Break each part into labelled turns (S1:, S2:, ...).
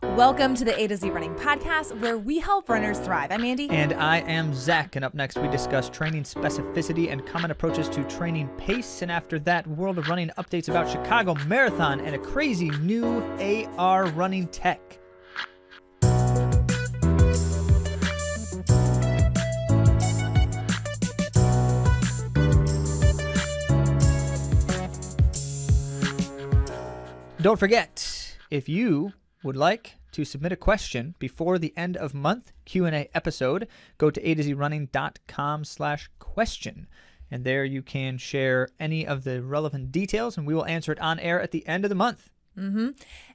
S1: Welcome to the A to Z Running Podcast, where we help runners thrive. I'm Andy.
S2: And I am Zach. And up next, we discuss training specificity and common approaches to training pace. And after that, World of Running updates about Chicago Marathon and a crazy new AR running tech. Don't forget, if you would like to submit a question before the end of month Q&A episode, go to atozrunning.com/question. And there you can share any of the relevant details, and we will answer it on air at the end of the month.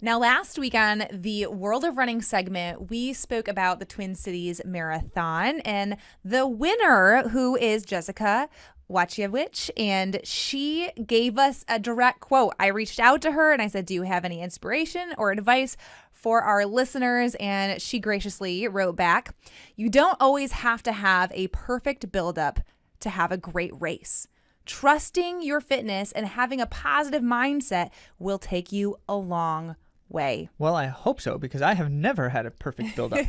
S1: Now, last week on the World of Running segment, we spoke about the Twin Cities Marathon and the winner, who is Jessica Chepnagetich, and she gave us a direct quote. I reached out to her and I said, do you have any inspiration or advice for our listeners? And she graciously wrote back, you don't always have to have a perfect buildup to have a great race. Trusting your fitness and having a positive mindset will take you a long way.
S2: Well, I hope so, because I have never had a perfect buildup.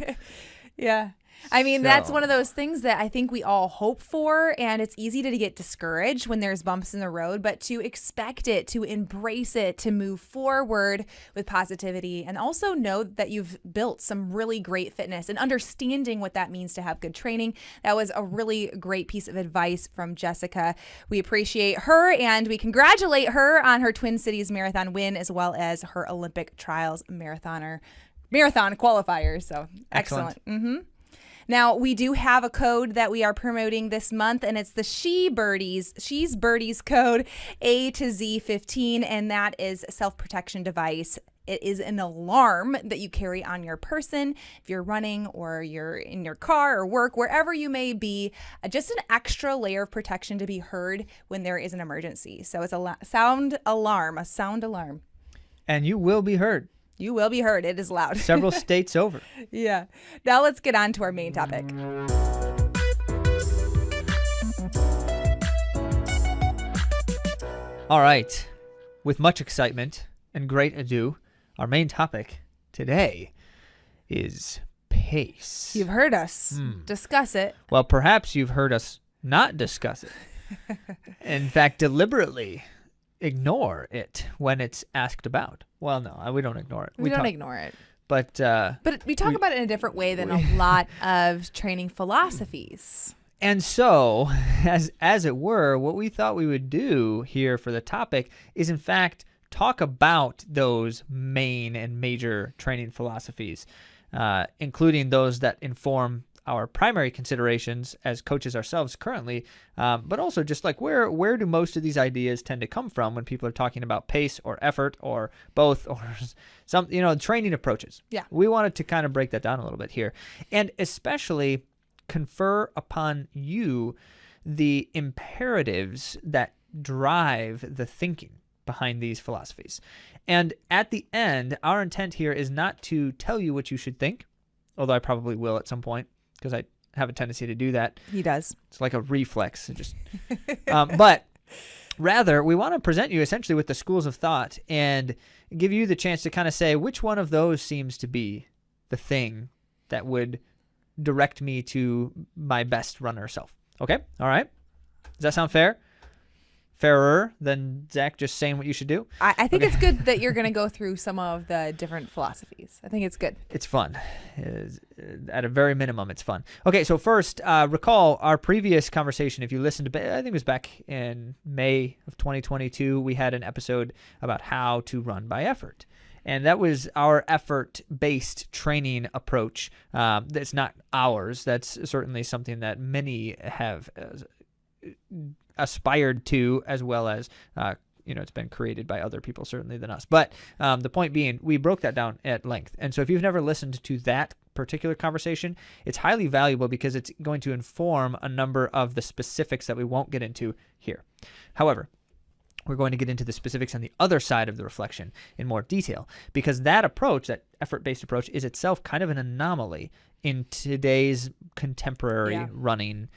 S1: Yeah. I mean, that's one of those things that I think we all hope for, and it's easy to get discouraged when there's bumps in the road, but to expect it, to embrace it, to move forward with positivity, and also know that you've built some really great fitness and understanding what that means to have good training. That was a really great piece of advice from Jessica. We appreciate her, and we congratulate her on her Twin Cities Marathon win, as well as her Olympic Trials marathon qualifiers. So excellent. Now, we do have a code that we are promoting this month, and it's the She's Birdies code, AtoZ15, and that is a self-protection device. It is an alarm that you carry on your person if you're running or you're in your car or work, wherever you may be, just an extra layer of protection to be heard when there is an emergency. So it's a sound alarm.
S2: And you will be heard.
S1: You will be heard. It is loud.
S2: Several states over.
S1: Yeah. Now let's get on to our main topic.
S2: All right. With much excitement and great ado, our main topic today is pace.
S1: You've heard us discuss it.
S2: Well, perhaps you've heard us not discuss it. In fact, deliberately ignore it when it's asked about. Well, no, we don't ignore it.
S1: We don't ignore it.
S2: But
S1: we talk about it in a different way than a lot of training philosophies.
S2: And so, as it were, what we thought we would do here for the topic is, in fact, talk about those main and major training philosophies, including those that inform our primary considerations as coaches ourselves currently, but also just like where do most of these ideas tend to come from when people are talking about pace or effort or both or some, training approaches.
S1: Yeah.
S2: We wanted to kind of break that down a little bit here, and especially confer upon you the imperatives that drive the thinking behind these philosophies. And at the end, our intent here is not to tell you what you should think, although I probably will at some point, because I have a tendency to do that.
S1: He does.
S2: It's like a reflex. But rather, we want to present you essentially with the schools of thought and give you the chance to kind of say which one of those seems to be the thing that would direct me to my best runner self. Okay? All right? Does that sound fair? Fairer than Zach just saying what you should do?
S1: I think it's good that you're going to go through some of the different philosophies. I think it's good.
S2: It's fun. At a very minimum, it's fun. Okay, so first, recall our previous conversation. If you listened to, I think it was back in May of 2022, we had an episode about how to run by effort. And that was our effort-based training approach. That's not ours. That's certainly something that many have aspired to, as well as it's been created by other people certainly than us. But the point being, we broke that down at length. And so if you've never listened to that particular conversation, it's highly valuable because it's going to inform a number of the specifics that we won't get into here. However, we're going to get into the specifics on the other side of the reflection in more detail, because that approach, that effort-based approach, is itself kind of an anomaly in today's contemporary running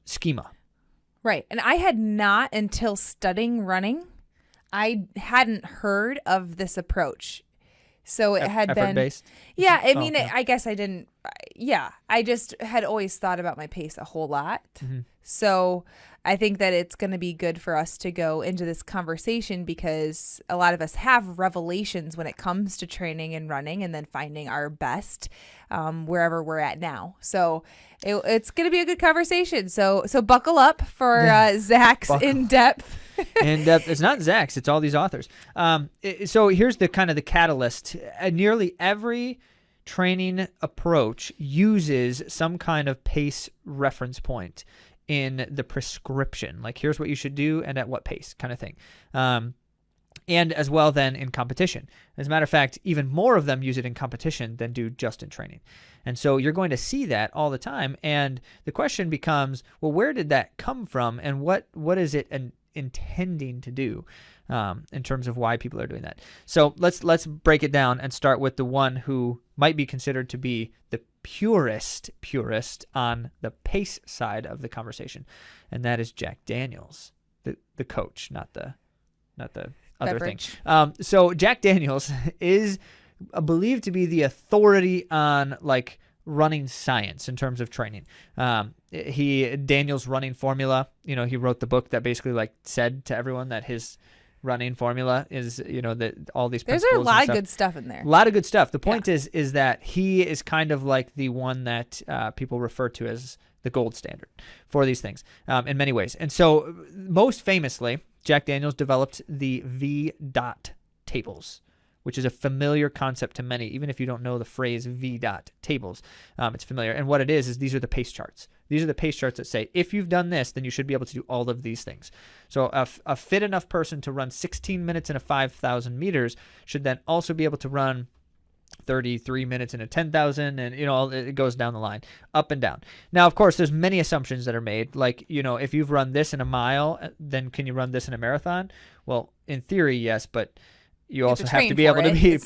S2: schema.
S1: Right. And I had not, until studying running, I hadn't heard of this approach. So it had been
S2: effort-based?
S1: Yeah, I mean,
S2: okay.
S1: I guess I didn't. Yeah, I just had always thought about my pace a whole lot.
S2: Mm-hmm.
S1: So I think that it's going to be good for us to go into this conversation because a lot of us have revelations when it comes to training and running and then finding our best wherever we're at now. So it's going to be a good conversation. So buckle up for Zach's in-depth.
S2: In-depth. It's not Zach's. It's all these authors. So here's the kind of the catalyst. Nearly every training approach uses some kind of pace reference point in the prescription. Like, here's what you should do and at what pace kind of thing. And as well then in competition. As a matter of fact, even more of them use it in competition than do just in training. And so you're going to see that all the time. And the question becomes, well, where did that come from? And what is it intending to do in terms of why people are doing that? So let's break it down and start with the one who might be considered to be the purist on the pace side of the conversation, and that is Jack Daniels, the coach, not the other
S1: Beverage.
S2: thing. So Jack Daniels is believed to be the authority on like running science in terms of training. Daniel's running formula, he wrote the book that basically like said to everyone that his running formula is, that all these
S1: There's
S2: principles
S1: a lot
S2: and
S1: of good stuff in there.
S2: a lot of good stuff. The point is that he is kind of like the one that people refer to as the gold standard for these things in many ways. And so most famously, Jack Daniels developed the V-dot tables, which is a familiar concept to many. Even if you don't know the phrase V-dot tables, it's familiar. And what it is these are the pace charts. These are the pace charts that say, if you've done this, then you should be able to do all of these things. So a fit enough person to run 16 minutes in a 5,000 meters should then also be able to run 33 minutes in a 10,000, and it goes down the line, up and down. Now, of course, there's many assumptions that are made. Like, if you've run this in a mile, then can you run this in a marathon? Well, in theory, yes, but you also have to be able to be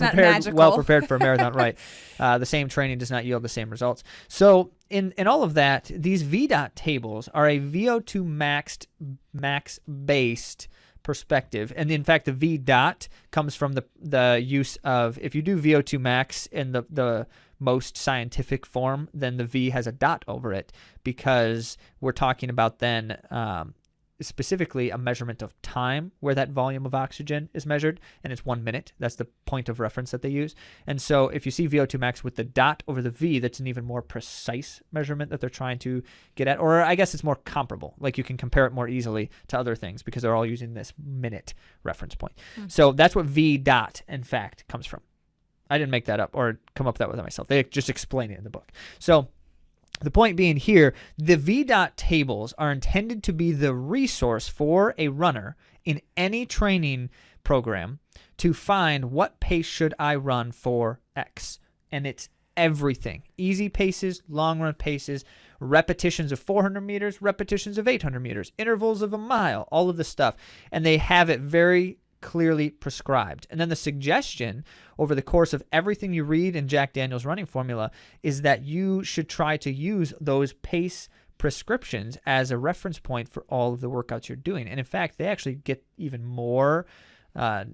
S2: well prepared for a marathon, right? The same training does not yield the same results. So in all of that, these VDOT tables are a VO2 max based perspective. And in fact, the VDOT comes from the use of, if you do VO2 max in the most scientific form, then the V has a dot over it, because we're talking about then specifically a measurement of time where that volume of oxygen is measured, and it's 1 minute. That's the point of reference that they use. And so if you see VO2 max with the dot over the V, that's an even more precise measurement that they're trying to get at, or I guess it's more comparable. Like, you can compare it more easily to other things because they're all using this minute reference point. So that's what V dot, in fact, comes from. I didn't make that up or come up with that with myself. They just explain it in the book. So the point being here, the VDOT tables are intended to be the resource for a runner in any training program to find what pace should I run for X. And it's everything. Easy paces, long run paces, repetitions of 400 meters, repetitions of 800 meters, intervals of a mile, all of this stuff. And they have it very clearly prescribed. And then the suggestion over the course of everything you read in Jack Daniels' running formula is that you should try to use those pace prescriptions as a reference point for all of the workouts you're doing. And in fact, they actually get even more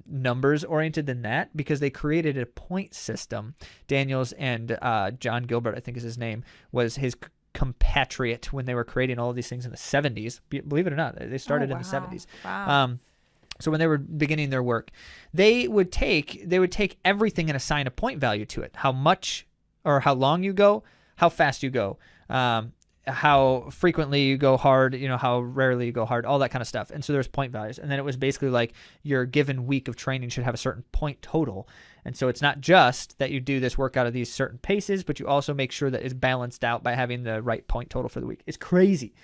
S2: numbers oriented than that, because they created a point system. Daniels and John Gilbert, I think is his name, was his compatriot when they were creating all of these things in the 70s. Believe it or not, they started in the 70s.
S1: Wow.
S2: So when they were beginning their work, they would take everything and assign a point value to it. How much or how long you go, how fast you go, how frequently you go hard, how rarely you go hard, all that kind of stuff. And so there's point values. And then it was basically like your given week of training should have a certain point total. And so it's not just that you do this workout at these certain paces, but you also make sure that it's balanced out by having the right point total for the week. It's crazy.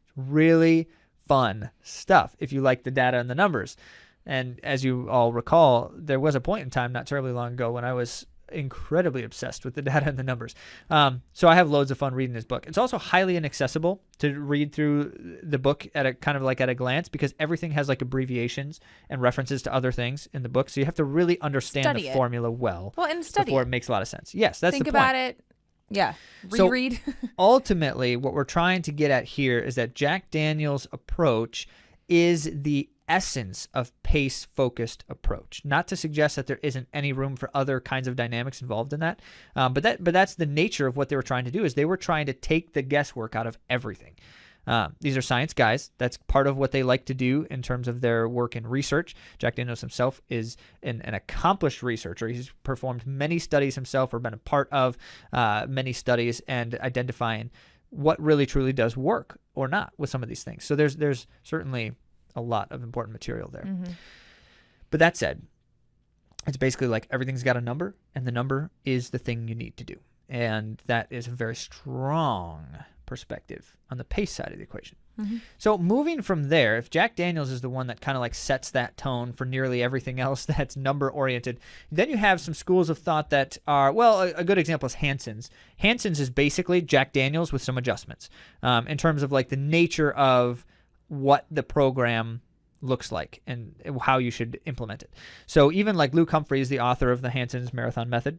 S2: It's really fun stuff if you like the data and the numbers. And as you all recall, there was a point in time not terribly long ago when I was incredibly obsessed with the data and the numbers. So I have loads of fun reading this book. It's also highly inaccessible to read through the book at a glance, because everything has like abbreviations and references to other things in the book. So you have to really understand the formula well
S1: and study
S2: before it makes a lot of sense. Yes, that's the point.
S1: Think about it. Yeah. Reread.
S2: So ultimately, what we're trying to get at here is that Jack Daniels' approach is the essence of pace-focused approach. Not to suggest that there isn't any room for other kinds of dynamics involved in that, but that's the nature of what they were trying to do. Is they were trying to take the guesswork out of everything. These are science guys. That's part of what they like to do in terms of their work in research. Jack Daniels himself is an accomplished researcher. He's performed many studies himself or been a part of many studies and identifying what really truly does work or not with some of these things. So there's certainly a lot of important material there.
S1: Mm-hmm.
S2: But that said, it's basically like everything's got a number, and the number is the thing you need to do. And that is a very strong perspective on the pace side of the equation.
S1: Mm-hmm.
S2: So moving from there, if Jack Daniels is the one that kind of like sets that tone for nearly everything else that's number oriented, then you have some schools of thought that are, well, a good example is Hanson's. Hanson's is basically Jack Daniels with some adjustments in terms of like the nature of what the program looks like and how you should implement it. So even like Luke Humphreys, the author of the Hanson's Marathon Method,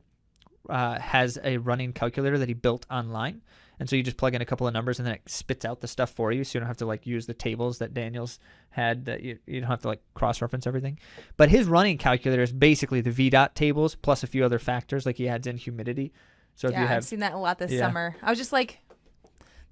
S2: has a running calculator that he built online. And so you just plug in a couple of numbers and then it spits out the stuff for you. So you don't have to like use the tables that Daniels had, that you don't have to like cross-reference everything. But his running calculator is basically the VDOT tables plus a few other factors, like he adds in humidity. So if you have,
S1: I've seen that a lot this summer. I was just like,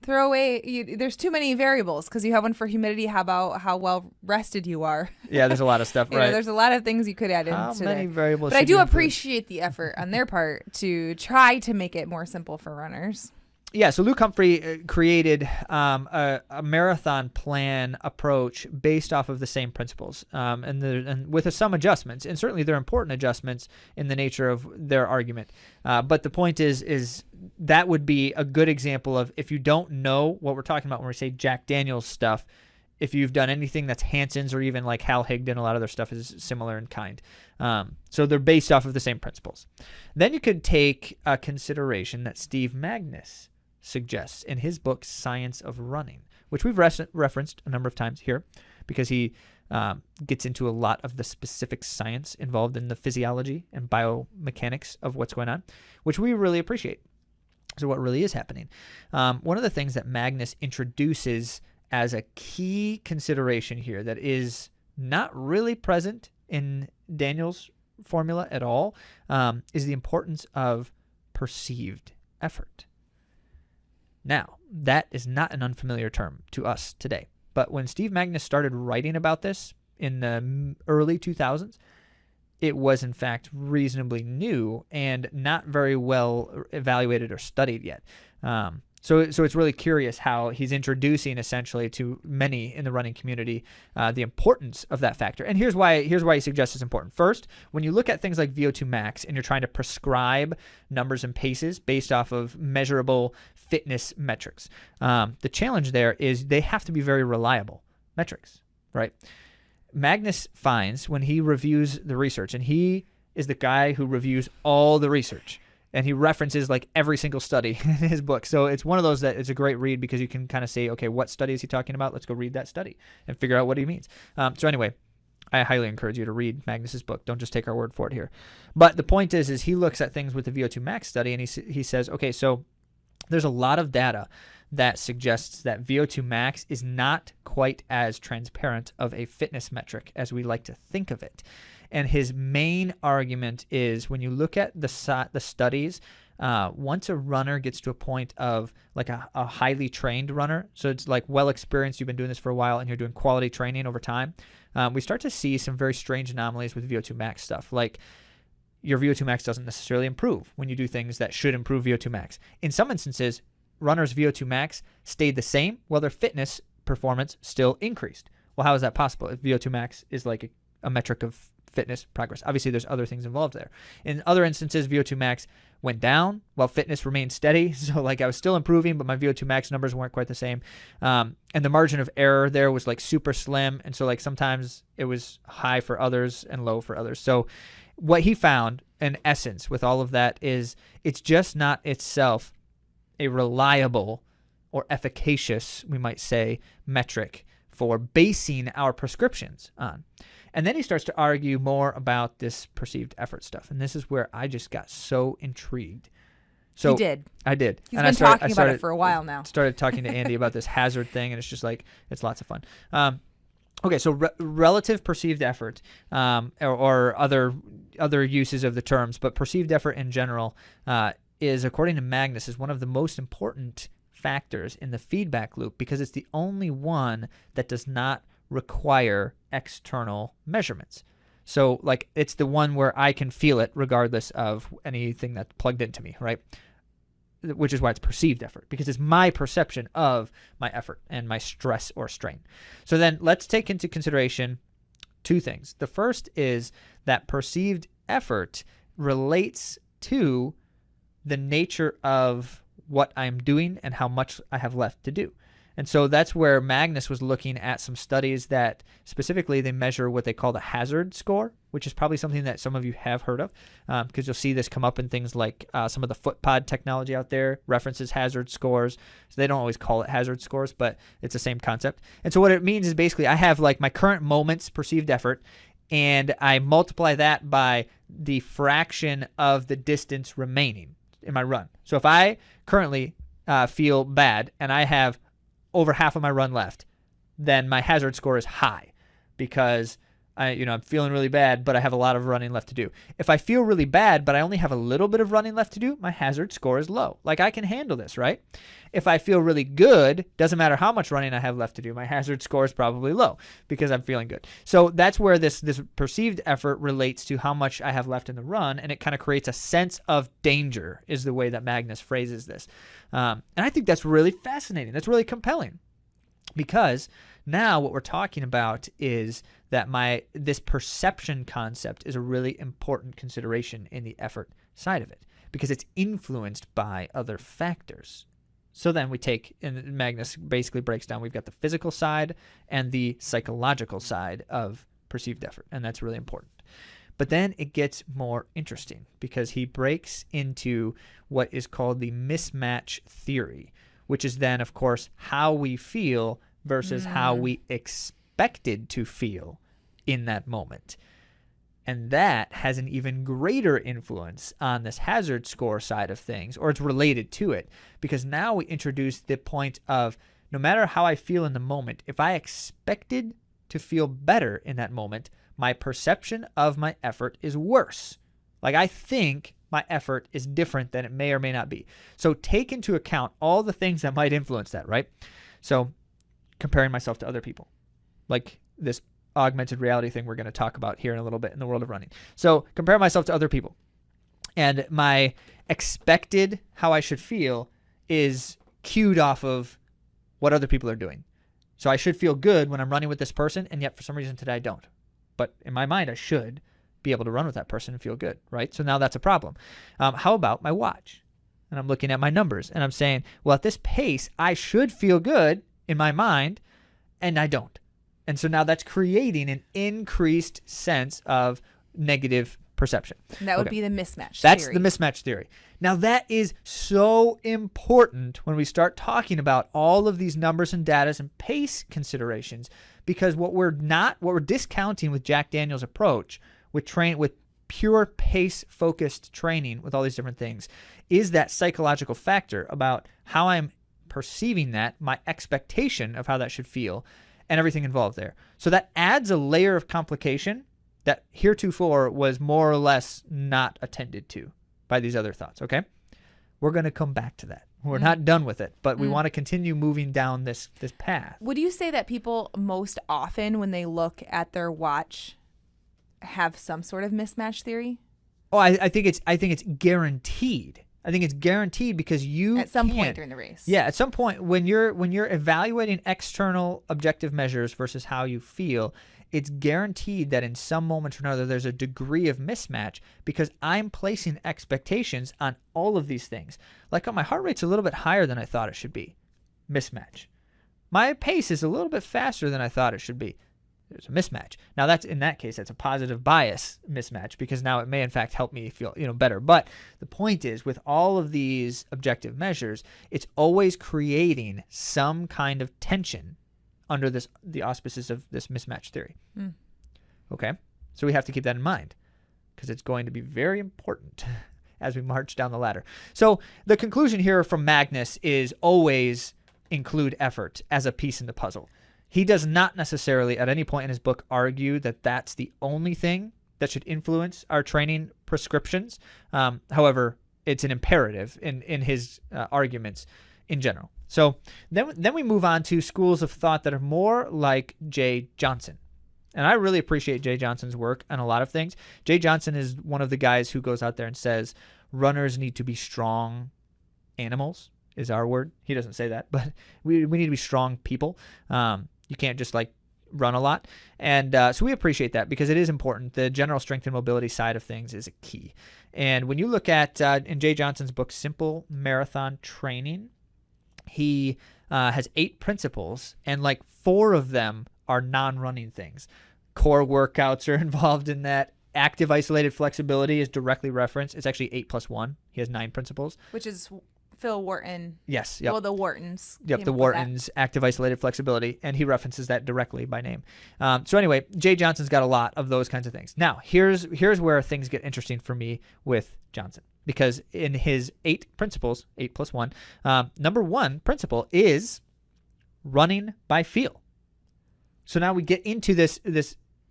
S1: throw away, there's too many variables because you have one for humidity. How about how well rested you are?
S2: Yeah, there's a lot of stuff, right?
S1: There's a lot of things you could add in.
S2: How many variables?
S1: But I do appreciate the effort on their part to try to make it more simple for runners.
S2: Yeah, so Luke Humphrey created a marathon plan approach based off of the same principles, and with some adjustments, and certainly they're important adjustments in the nature of their argument. But the point is that would be a good example of, if you don't know what we're talking about when we say Jack Daniels stuff, if you've done anything that's Hanson's or even like Hal Higdon, a lot of their stuff is similar in kind. So they're based off of the same principles. Then you could take a consideration that Steve Magness suggests in his book Science of Running, which we've referenced a number of times here because he gets into a lot of the specific science involved in the physiology and biomechanics of what's going on, which we really appreciate. So what really is happening? One of the things that Magness introduces as a key consideration here that is not really present in Daniels' formula at all is the importance of perceived effort. Now, that is not an unfamiliar term to us today. But when Steve Magness started writing about this in the early 2000s, it was in fact reasonably new and not very well evaluated or studied yet. So it's really curious how he's introducing essentially to many in the running community the importance of that factor. And here's why he suggests it's important. First, when you look at things like VO2 max and you're trying to prescribe numbers and paces based off of measurable fitness metrics, the challenge there is they have to be very reliable metrics, right? Magness finds when he reviews the research, and he is the guy who reviews all the research, and he references like every single study in his book. So it's one of those that it's a great read because you can kind of say, okay, what study is he talking about? Let's go read that study and figure out what he means. So anyway, I highly encourage you to read Magnus's book. Don't just take our word for it here. But the point is he looks at things with the VO2 max study, and he says, okay, so there's a lot of data that suggests that VO2 max is not quite as transparent of a fitness metric as we like to think of it. And his main argument is when you look at the studies, once a runner gets to a point of like a highly trained runner, so it's like well experienced, you've been doing this for a while and you're doing quality training over time, we start to see some very strange anomalies with VO2 max stuff. Like your VO2 max doesn't necessarily improve when you do things that should improve VO2 max. In some instances, runners' VO2 max stayed the same while their fitness performance still increased. Well, how is that possible if VO2 max is like a metric of fitness progress? Obviously, there's other things involved there. In other instances, VO2 max went down while fitness remained steady. So like I was still improving, but my VO2 max numbers weren't quite the same. And the margin of error there was like super slim. And so like sometimes it was high for others and low for others. So what he found in essence with all of that is it's just not itself a reliable or efficacious, we might say, metric for basing our prescriptions on. And then he starts to argue more about this perceived effort stuff. And this is where I just got so intrigued. So
S1: you did.
S2: I did.
S1: He's been talking about it for a while now.
S2: Started talking to Andy about this hazard thing, and it's just like, it's lots of fun. Okay, so relative perceived effort, or other uses of the terms, but perceived effort in general is, according to Magnus, is one of the most important factors in the feedback loop because it's the only one that does not require external measurements. So, like, it's the one where I can feel it regardless of anything that's plugged into me, right? Which is why it's perceived effort, because it's my perception of my effort and my stress or strain. So then let's take into consideration two things. The first is that perceived effort relates to the nature of what I'm doing and how much I have left to do. And so that's where Magnus was looking at some studies that specifically they measure what they call the hazard score, which is probably something that some of you have heard of, because you'll see this come up in things like some of the foot pod technology out there references hazard scores. So they don't always call it hazard scores, but it's the same concept. And so what it means is basically I have like my current moment's perceived effort, and I multiply that by the fraction of the distance remaining in my run. So if I currently feel bad and I have over half of my run left, then my hazard score is high because I'm feeling really bad, but I have a lot of running left to do. If I feel really bad, but I only have a little bit of running left to do, my hazard score is low. Like, I can handle this, right? If I feel really good, doesn't matter how much running I have left to do, my hazard score is probably low because I'm feeling good. So that's where this perceived effort relates to how much I have left in the run, and it kind of creates a sense of danger is the way that Magnus phrases this. And I think that's really fascinating. That's really compelling because now what we're talking about is that this perception concept is a really important consideration in the effort side of it because it's influenced by other factors. So then we take, and Magnus basically breaks down, we've got the physical side and the psychological side of perceived effort, and that's really important. But then it gets more interesting because he breaks into what is called the mismatch theory, which is then, of course, how we feel versus how we expected to feel in that moment. And that has an even greater influence on this hazard score side of things, or it's related to it, because now we introduce the point of no matter how I feel in the moment, if I expected to feel better in that moment, my perception of my effort is worse. Like, I think my effort is different than it may or may not be. So take into account all the things that might influence that, right? So comparing myself to other people, like this augmented reality thing we're going to talk about here in a little bit in the world of running. So compare myself to other people, and my expected how I should feel is cued off of what other people are doing. So I should feel good when I'm running with this person, and yet for some reason today I don't. But in my mind, I should be able to run with that person and feel good, right? So now that's a problem. How about my watch? And I'm looking at my numbers, and I'm saying, well, at this pace, I should feel good in my mind, and I don't. And so now that's creating an increased sense of negative perception.
S1: And that would be the mismatch theory.
S2: That's the mismatch theory. Now that is so important when we start talking about all of these numbers and data and pace considerations, because what we're discounting with Jack Daniel's approach with pure pace focused training with all these different things is that psychological factor about how I'm perceiving that, my expectation of how that should feel, and everything involved there. So that adds a layer of complication that heretofore was more or less not attended to by these other thoughts, okay? We're going to come back to that. We're not done with it, but we want to continue moving down this path.
S1: Would you say that people most often when they look at their watch have some sort of mismatch theory?
S2: Oh, I think it's guaranteed. I think it's guaranteed because you
S1: at some point during the race.
S2: Yeah, at some point when you're evaluating external objective measures versus how you feel, it's guaranteed that in some moment or another there's a degree of mismatch because I'm placing expectations on all of these things. Like, my heart rate's a little bit higher than I thought it should be. Mismatch. My pace is a little bit faster than I thought it should be. There's a mismatch. Now in that case, that's a positive bias mismatch because now it may in fact help me feel better. But the point is, with all of these objective measures, it's always creating some kind of tension under the auspices of this mismatch theory. Okay? So we have to keep that in mind because it's going to be very important as we march down the ladder. So the conclusion here from Magnus is always include effort as a piece in the puzzle. He does not necessarily at any point in his book argue that that's the only thing that should influence our training prescriptions. However, it's an imperative in his arguments in general. So then we move on to schools of thought that are more like Jay Johnson. And I really appreciate Jay Johnson's work on a lot of things. Jay Johnson is one of the guys who goes out there and says runners need to be strong animals is our word. He doesn't say that, but we need to be strong people. You can't just like run a lot. And so we appreciate that because it is important. The general strength and mobility side of things is a key. And when you look at in Jay Johnson's book, Simple Marathon Training, he has 8 principles, and like 4 of them are non-running things. Core workouts are involved in that. Active isolated flexibility is directly referenced. It's actually 8 plus 1. He has 9 principles.
S1: Which is Phil Wharton.
S2: Yes. Yep.
S1: Well, the Whartons.
S2: Yep, the Whartons active isolated flexibility, and he references that directly by name. So anyway, Jay Johnson's got a lot of those kinds of things. Now, here's where things get interesting for me with Johnson, because in his 8 principles, 8 plus 1, number 1 principle is running by feel. So now we get into this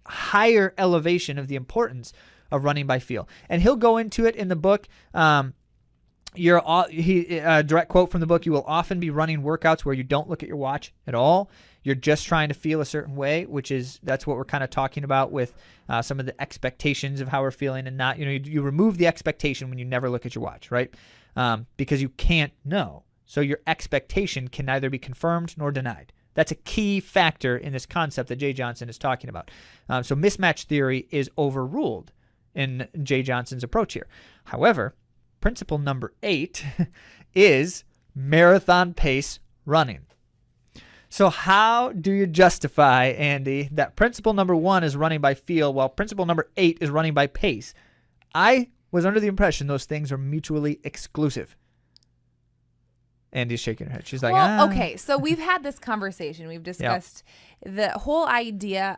S2: higher elevation of the importance of running by feel, and he'll go into it in the book. Direct quote from the book: "You will often be running workouts where you don't look at your watch at all. You're just trying to feel a certain way," that's what we're kind of talking about with some of the expectations of how we're feeling, and not, you remove the expectation when you never look at your watch, right? Because you can't know. So your expectation can neither be confirmed nor denied. That's a key factor in this concept that Jay Johnson is talking about. So mismatch theory is overruled in Jay Johnson's approach here. However, principle number 8 is marathon pace running. So how do you justify, Andy, that principle number 1 is running by feel while principle number 8 is running by pace? I was under the impression those things are mutually exclusive. Andy's shaking her head. She's like,
S1: Okay, so we've had this conversation. We've discussed the whole idea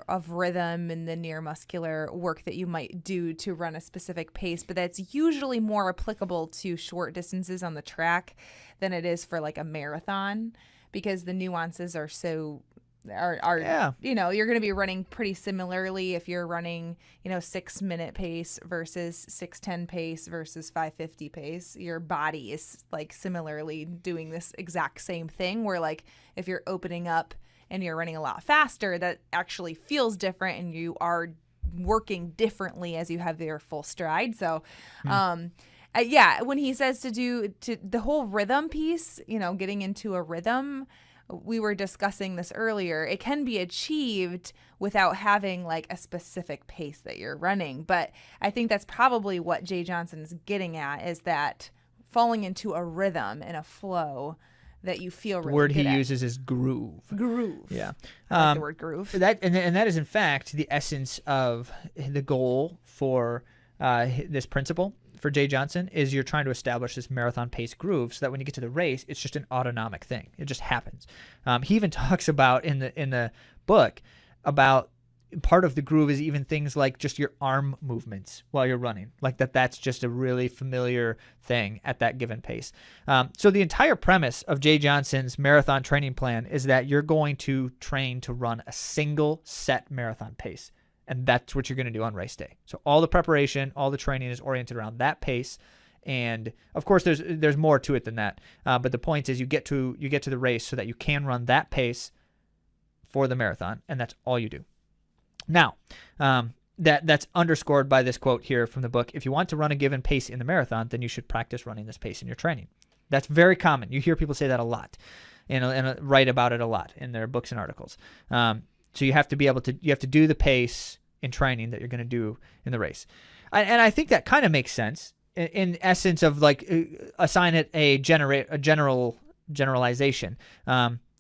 S1: of rhythm and the neuromuscular work that you might do to run a specific pace, but that's usually more applicable to short distances on the track than it is for like a marathon, because the nuances are so you're going to be running pretty similarly if you're running 6-minute pace versus 6:10 pace versus 5:50 pace. Your body is like similarly doing this exact same thing, where like if you're opening up and you're running a lot faster, that actually feels different and you are working differently as you have your full stride. So when he says to the whole rhythm piece, getting into a rhythm, we were discussing this earlier, it can be achieved without having like a specific pace that you're running. But I think that's probably what Jay Johnson is getting at, is that falling into a rhythm and a flow that you feel really
S2: the word
S1: good
S2: he
S1: at.
S2: uses is groove.
S1: Groove.
S2: Yeah.
S1: I like the word groove.
S2: And that is in fact the essence of the goal for this principle for Jay Johnson, is you're trying to establish this marathon pace groove so that when you get to the race, it's just an autonomic thing. It just happens. He even talks about in the book about part of the groove is even things like just your arm movements while you're running, like that's just a really familiar thing at that given pace. So the entire premise of Jay Johnson's marathon training plan is that you're going to train to run a single set marathon pace. And that's what you're going to do on race day. So all the preparation, all the training is oriented around that pace. And of course, there's more to it than that. But the point is, you get to the race so that you can run that pace for the marathon, and that's all you do. Now, that's underscored by this quote here from the book: "If you want to run a given pace in the marathon, then you should practice running this pace in your training." That's very common. You hear people say that a lot, and write about it a lot in their books and articles. So you have to do the pace in training that you're going to do in the race. And I think that kind of makes sense in essence of like assign it a generalization.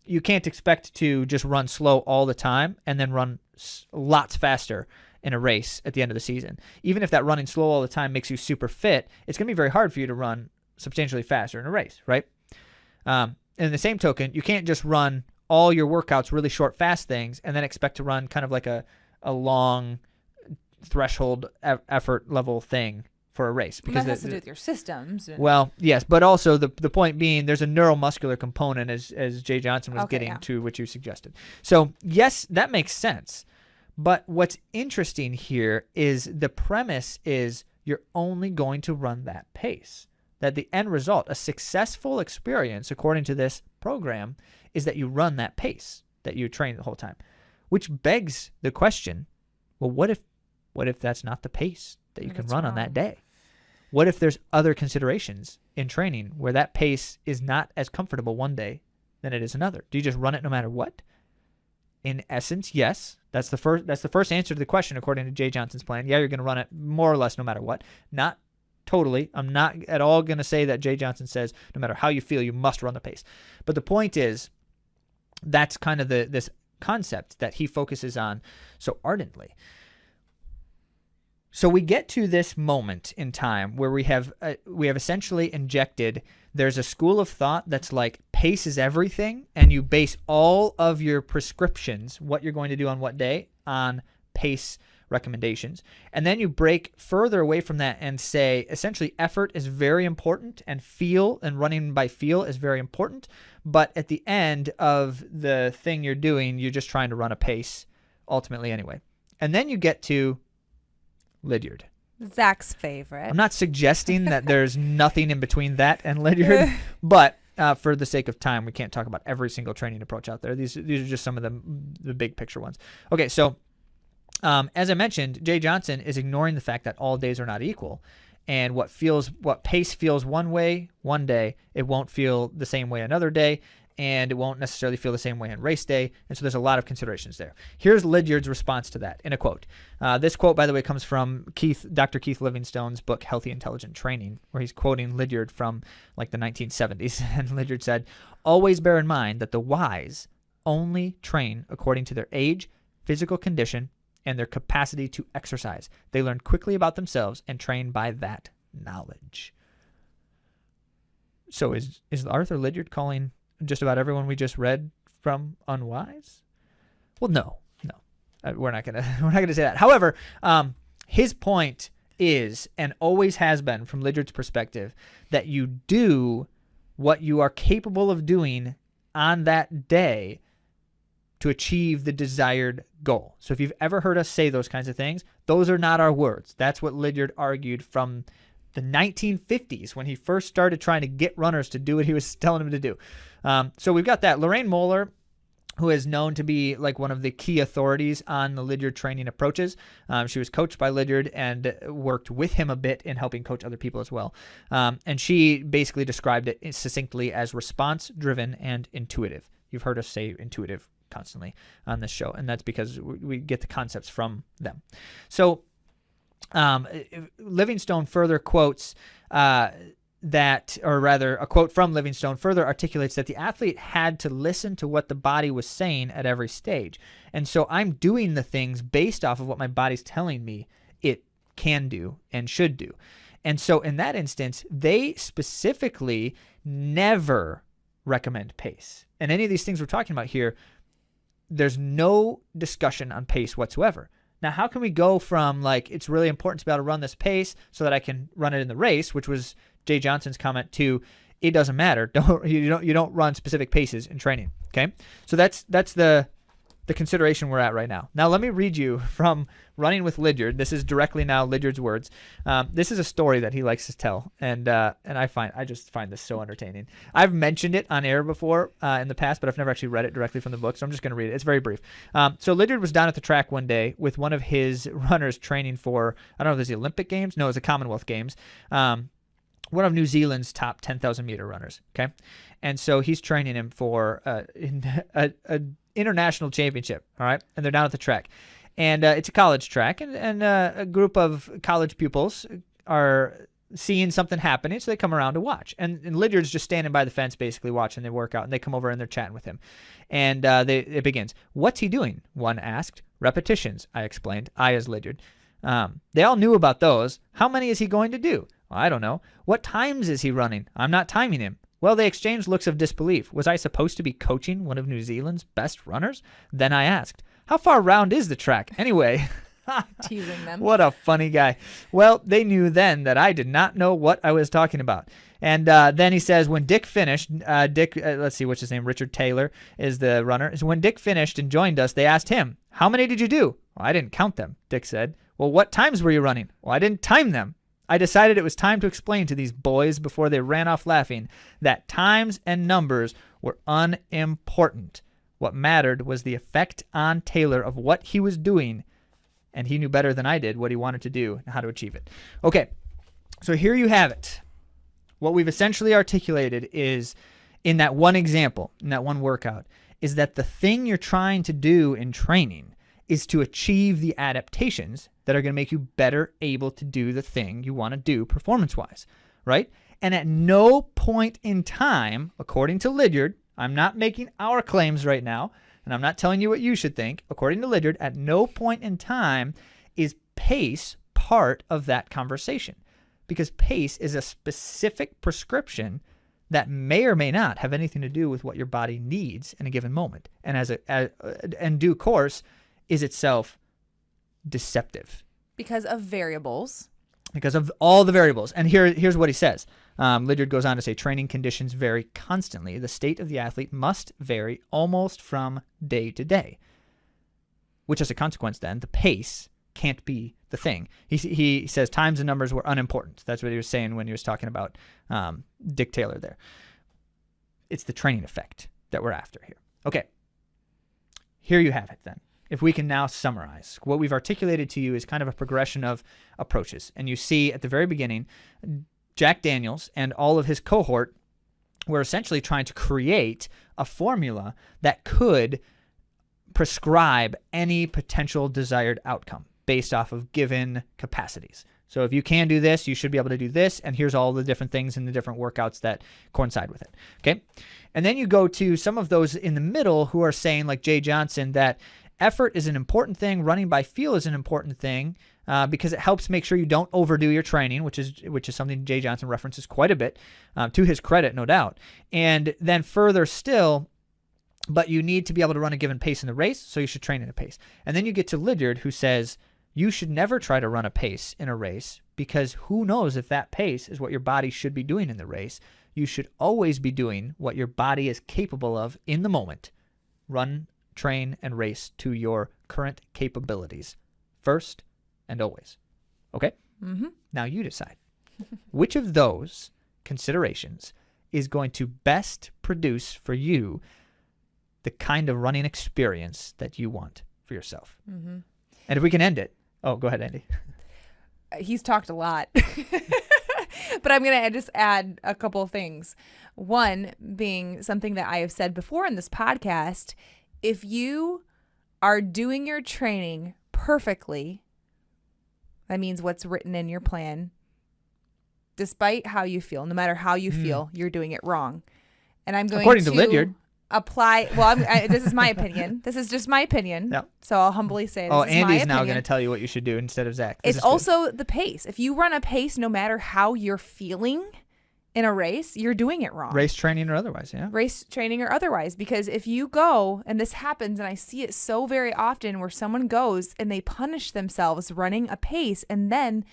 S2: You can't expect to just run slow all the time and then run lots faster in a race at the end of the season. Even if that running slow all the time makes you super fit, it's going to be very hard for you to run substantially faster in a race, right? In the same token, you can't just run all your workouts really short, fast things and then expect to run kind of like a long threshold effort level thing for a race.
S1: Because that has to do with your systems.
S2: Well, yes, but also the point being there's a neuromuscular component, as Jay Johnson was getting to, which you suggested. So, yes, that makes sense. But what's interesting here is the premise is you're only going to run that pace. That the end result, a successful experience, according to this program, is that you run that pace, that you train the whole time. Which begs the question, well, what if that's not the pace that you can run on that day? What if there's other considerations in training where that pace is not as comfortable one day than it is another? Do you just run it no matter what? In essence, yes. That's the first answer to the question according to Jay Johnson's plan. Yeah, you're going to run it more or less no matter what. Not totally. I'm not at all going to say that Jay Johnson says no matter how you feel, you must run the pace. But the point is, that's kind of this concept that he focuses on so ardently. So we get to this moment in time where we have essentially injected, there's a school of thought that's like pace is everything, and you base all of your prescriptions, what you're going to do on what day, on pace recommendations. And then you break further away from that and say essentially effort is very important and feel and running by feel is very important. But at the end of the thing you're doing, you're just trying to run a pace ultimately anyway. And then you get to Lydiard.
S1: Zach's favorite.
S2: I'm not suggesting that there's nothing in between that and Lydiard, but for the sake of time, we can't talk about every single training approach out there. These are just some of the big picture ones. Okay, so as I mentioned, Jay Johnson is ignoring the fact that all days are not equal, and what pace feels one way one day, it won't feel the same way another day, and it won't necessarily feel the same way on race day. And so there's a lot of considerations there. Here's Lydiard's response to that in a quote. This quote, by the way, comes from Dr. Keith Livingstone's book, Healthy Intelligent Training, where he's quoting Lydiard from like the 1970s. And Lydiard said, "Always bear in mind that the wise only train according to their age, physical condition, and their capacity to exercise. They learn quickly about themselves and train by that knowledge." So is Arthur Lydiard calling just about everyone we just read from unwise? Well, no. We're not gonna say that. However, his point is, and always has been from Lydiard's perspective, that you do what you are capable of doing on that day to achieve the desired goal. So if you've ever heard us say those kinds of things, those are not our words. That's what Lydiard argued from the 1950s when he first started trying to get runners to do what he was telling them to do. So we've got that. Lorraine Moeller, who is known to be like one of the key authorities on the Lydiard training approaches. She was coached by Lydiard and worked with him a bit in helping coach other people as well. And she basically described it succinctly as response-driven and intuitive. You've heard us say intuitive constantly on this show, and that's because we get the concepts from them. So Livingstone further quotes a quote from Livingstone further articulates that the athlete had to listen to what the body was saying at every stage. And so I'm doing the things based off of what my body's telling me it can do and should do. And so in that instance, they specifically never recommend pace. And any of these things we're talking about here, there's no discussion on pace whatsoever. Now, how can we go from like it's really important to be able to run this pace so that I can run it in the race, which was Jay Johnson's comment, to it doesn't matter. You don't run specific paces in training. Okay, so that's the consideration we're at right now. Now let me read you from Running with Lydiard. This is directly now Lydiard's words. This is a story that he likes to tell, and I just find this so entertaining. I've mentioned it on air before in the past, but I've never actually read it directly from the book, so I'm just going to read it. It's very brief. So Lydiard was down at the track one day with one of his runners training for, I don't know if it was the Olympic Games. No, it was the Commonwealth Games. One of New Zealand's top 10,000 meter runners. Okay, and so he's training him for an international championship. All right, and they're down at the track. And it's a college track, and a group of college pupils are seeing something happening, so they come around to watch. And Lydiard's just standing by the fence, basically watching the workout, and they come over and they're chatting with him. And it begins. "What's he doing?" one asked. "Repetitions," I explained. I as Lydiard. They all knew about those. "How many is he going to do?" "Well, I don't know." "What times is he running?" "I'm not timing him." Well, they exchanged looks of disbelief. Was I supposed to be coaching one of New Zealand's best runners? Then I asked, "How far round is the track, anyway?"
S1: Teasing them.
S2: What a funny guy. Well, they knew then that I did not know what I was talking about. And then he says, when Dick finished, let's see, what's his name? Richard Taylor is the runner. So when Dick finished and joined us, they asked him, how many did you do? Well, I didn't count them, Dick said. Well, what times were you running? Well, I didn't time them. I decided it was time to explain to these boys before they ran off laughing that times and numbers were unimportant. What mattered was the effect on Taylor of what he was doing, and he knew better than I did what he wanted to do and how to achieve it. Okay, so here you have it. What we've essentially articulated is, in that one example, in that one workout, is that the thing you're trying to do in training is to achieve the adaptations that are going to make you better able to do the thing you want to do performance-wise, right? And at no point in time, according to Lydiard, I'm not making our claims right now, and I'm not telling you what you should think. According to Lydiard, at no point in time is pace part of that conversation, because pace is a specific prescription that may or may not have anything to do with what your body needs in a given moment, and in due course is itself deceptive.
S1: Because of variables.
S2: Because of all the variables. And here's what he says. Lydiard goes on to say, training conditions vary constantly. The state of the athlete must vary almost from day to day. Which as a consequence then, the pace can't be the thing. He says times and numbers were unimportant. That's what he was saying when he was talking about Dick Taylor there. It's the training effect that we're after here. Okay. Here you have it then. If we can now summarize, what we've articulated to you is kind of a progression of approaches. And you see at the very beginning, Jack Daniels and all of his cohort were essentially trying to create a formula that could prescribe any potential desired outcome based off of given capacities. So if you can do this, you should be able to do this, and here's all the different things in the different workouts that coincide with it. Okay? And then you go to some of those in the middle who are saying, like Jay Johnson, that effort is an important thing, running by feel is an important thing, because it helps make sure you don't overdo your training, which is something Jay Johnson references quite a bit, to his credit, no doubt. And then further still, but you need to be able to run a given pace in the race, so you should train at a pace. And then you get to Lydiard, who says you should never try to run a pace in a race, because who knows if that pace is what your body should be doing in the race. You should always be doing what your body is capable of in the moment. Run, train, and race to your current capabilities first and always. Okay?
S1: Mm-hmm.
S2: Now you decide which of those considerations is going to best produce for you the kind of running experience that you want for yourself.
S1: Mm-hmm.
S2: And if we can end it. Oh, go ahead, Andy.
S1: He's talked a lot. But I'm going to just add a couple of things. One being something that I have said before in this podcast. If you are doing your training perfectly, that means what's written in your plan, despite how you feel, no matter how you feel, you're doing it wrong. And I'm going
S2: according to Lydiard.
S1: Apply. Well, this is my opinion. This is just my opinion.
S2: Yep.
S1: So I'll humbly say this is
S2: Andy's
S1: my opinion.
S2: now going to tell you what you should do instead of Zach.
S1: It's also the pace. If you run a pace, no matter how you're feeling in a race, you're doing it wrong.
S2: Race training or otherwise, yeah.
S1: Race training or otherwise. Because if you go, and this happens, and I see it so very often where someone goes and they punish themselves running a pace, and then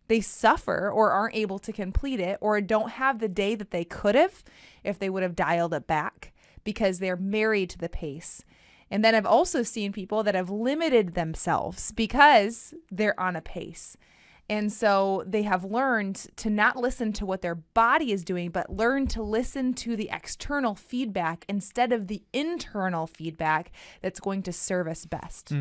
S1: they suffer or aren't able to complete it, or don't have the day that they could have if they would have dialed it back, because they're married to the pace. And then I've also seen people that have limited themselves because they're on a pace. And so they have learned to not listen to what their body is doing, but learn to listen to the external feedback instead of the internal feedback that's going to serve us best.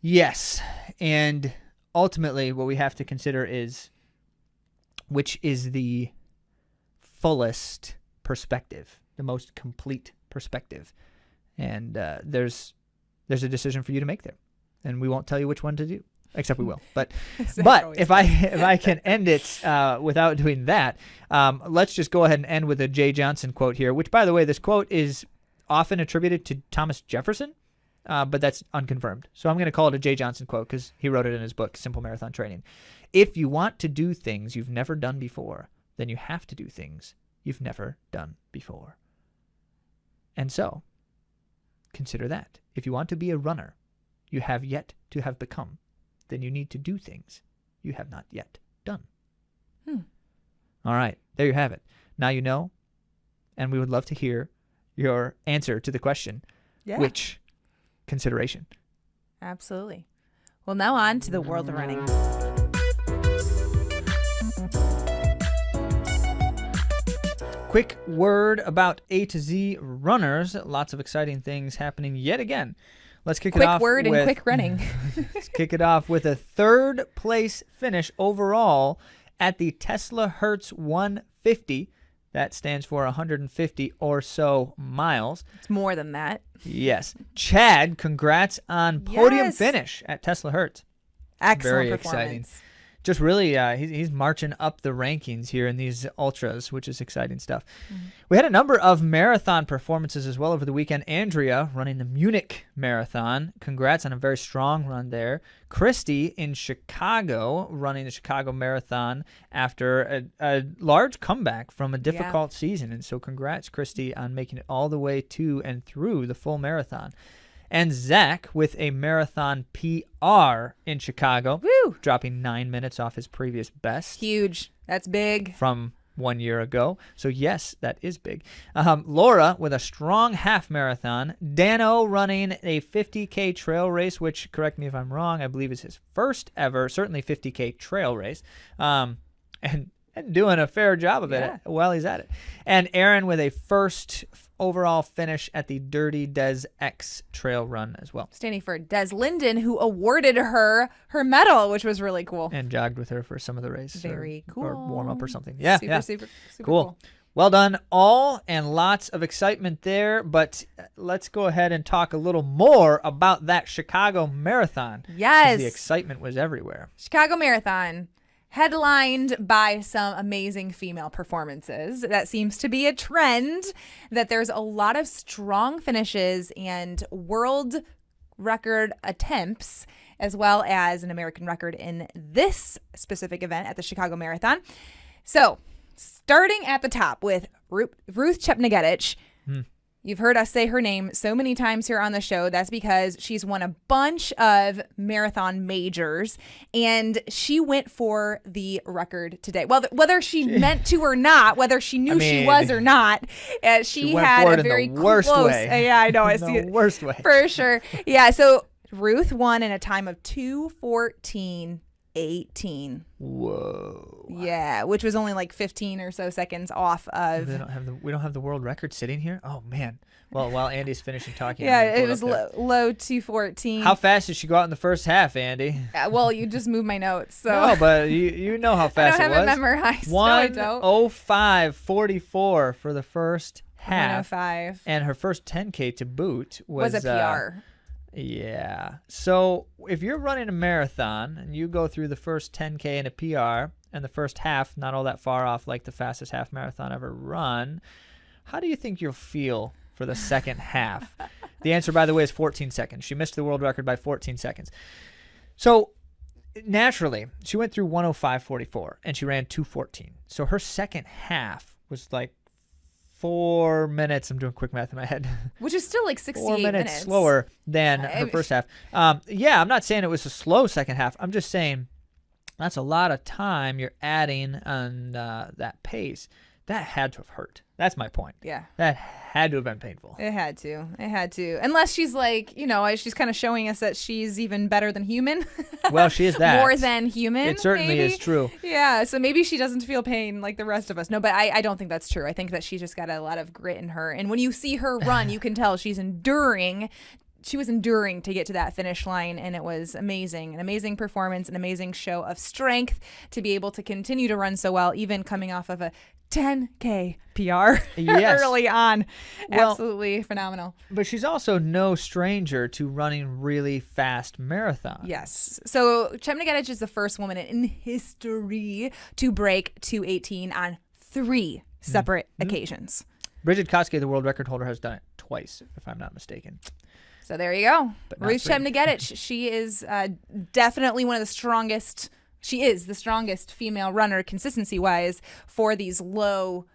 S2: Yes. And ultimately, what we have to consider is which is the fullest perspective, the most complete perspective. And there's a decision for you to make there. And we won't tell you which one to do. Except we will. But if I can end it without doing that, let's just go ahead and end with a Jay Johnson quote here, which, by the way, this quote is often attributed to Thomas Jefferson, but that's unconfirmed. So I'm going to call it a Jay Johnson quote because he wrote it in his book, Simple Marathon Training. If you want to do things you've never done before, then you have to do things you've never done before. And so, consider that. If you want to be a runner, you have yet to have become, then you need to do things you have not yet done. All right, there you have it. Now you know, and we would love to hear your answer to the question, which consideration?
S1: Absolutely. Well, now on to the world of running.
S2: Quick word about A to Z runners. Lots of exciting things happening yet again. Let's kick it off.
S1: Quick word and quick running.
S2: Let's kick it off with a third place finish overall at the Tesla Hertz 150. That stands for 150 or so miles.
S1: It's more than that.
S2: Yes. Chad, congrats on podium finish at Tesla Hertz.
S1: Excellent
S2: Very
S1: performance.
S2: exciting. Just really, he's marching up the rankings here in these ultras, which is exciting stuff. We had a number of marathon performances as well over the weekend. Andrea running the Munich Marathon. Congrats on a very strong run there. Christy in Chicago running the Chicago Marathon after a large comeback from a difficult season. And so congrats, Christy, on making it all the way to and through the full marathon. And Zach with a marathon PR in Chicago, dropping 9 minutes off his previous best.
S1: Huge. That's big.
S2: From 1 year ago. So, yes, that is big. Laura with a strong half marathon. Dano running a 50K trail race, which, correct me if I'm wrong, I believe is his first ever, certainly 50K trail race. And doing a fair job of it while he's at it. And Aaron with a first overall finish at the Dirty Des X trail run as well.
S1: Standing for Des Linden, who awarded her medal, which was really cool.
S2: And jogged with her for some of the race.
S1: Very cool.
S2: Or warm up or something. Yeah,
S1: super
S2: cool. Well done all, and lots of excitement there. But let's go ahead and talk a little more about that Chicago Marathon.
S1: Yes.
S2: The excitement was everywhere.
S1: Chicago Marathon. Headlined by some amazing female performances. That seems to be a trend, that there's a lot of strong finishes and world record attempts, as well as an American record in this specific event at the Chicago Marathon. So, starting at the top with Ruth Chepnagetich. You've heard us say her name so many times here on the show. That's because she's won a bunch of marathon majors, and she went for the record today. Well, whether she meant to or not, whether she knew she was or not, she had a very
S2: worst
S1: close
S2: way.
S1: Yeah, I know. I see it.
S2: Worst way.
S1: For sure. Yeah, so Ruth won in a time of 2:14.18.
S2: Whoa.
S1: Yeah, which was only like 15 or so seconds off of.
S2: We don't have the world record sitting here. Oh man. Well, while Andy's finishing talking.
S1: Yeah, it was low 2:14.
S2: How fast did she go out in the first half, Andy?
S1: Well, you just moved my notes, so.
S2: No, but you know how fast
S1: I don't have it memorized.
S2: 1:05:44 for the first half.
S1: 1:05.
S2: And her first 10K to boot was
S1: a PR.
S2: Yeah. So if you're running a marathon and you go through the first 10K in a PR and the first half not all that far off, like the fastest half marathon ever run, how do you think you'll feel for the second half? The answer, by the way, is 14 seconds. She missed the world record by 14 seconds. So naturally, she went through 1:05:44 and she ran 2:14. So her second half was like 4 minutes. I'm doing quick math in my head.
S1: Which is still like 68
S2: 4 minutes slower than her first half. Yeah, I'm not saying it was a slow second half. I'm just saying that's a lot of time you're adding on that pace. That had to have hurt. That's my point.
S1: Yeah.
S2: That had to have been painful.
S1: It had to. Unless she's like, she's kind of showing us that she's even better than human.
S2: Well, she is that.
S1: More than human.
S2: It certainly is true.
S1: Yeah. So maybe she doesn't feel pain like the rest of us. No, but I don't think that's true. I think that she's just got a lot of grit in her. And when you see her run, you can tell she's enduring. She was enduring to get to that finish line, and it was amazing. An amazing performance, an amazing show of strength to be able to continue to run so well, even coming off of a 10K PR early on. Well, absolutely phenomenal.
S2: But she's also no stranger to running really fast marathons.
S1: Yes. So Chepnagetich is the first woman in history to break 2:18 on 3 separate occasions.
S2: Bridget Koske, the world record holder, has done it twice, if I'm not mistaken.
S1: So there you go. Ruth Chepnagetich. She is definitely one of the strongest. She is the strongest female runner consistency-wise for these low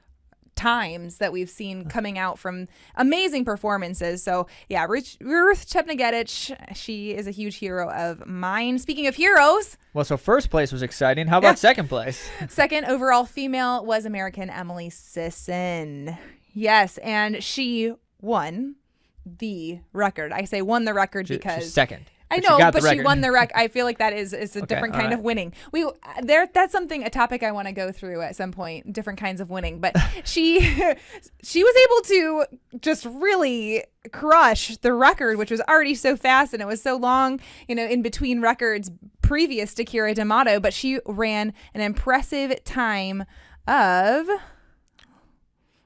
S1: times that we've seen coming out from amazing performances. So yeah, Ruth Chepnagetich, she is a huge hero of mine. Speaking of heroes.
S2: Well, so first place was exciting. How about second place?
S1: Second overall female was American Emily Sisson. Yes, and she won the record. I say won the record because
S2: she's second.
S1: I know, but she won the record. I feel like that is a different kind of winning. That's a topic I want to go through at some point, different kinds of winning. But she was able to just really crush the record, which was already so fast and it was so long, in between records previous to Kira D'Amato. But she ran an impressive time of.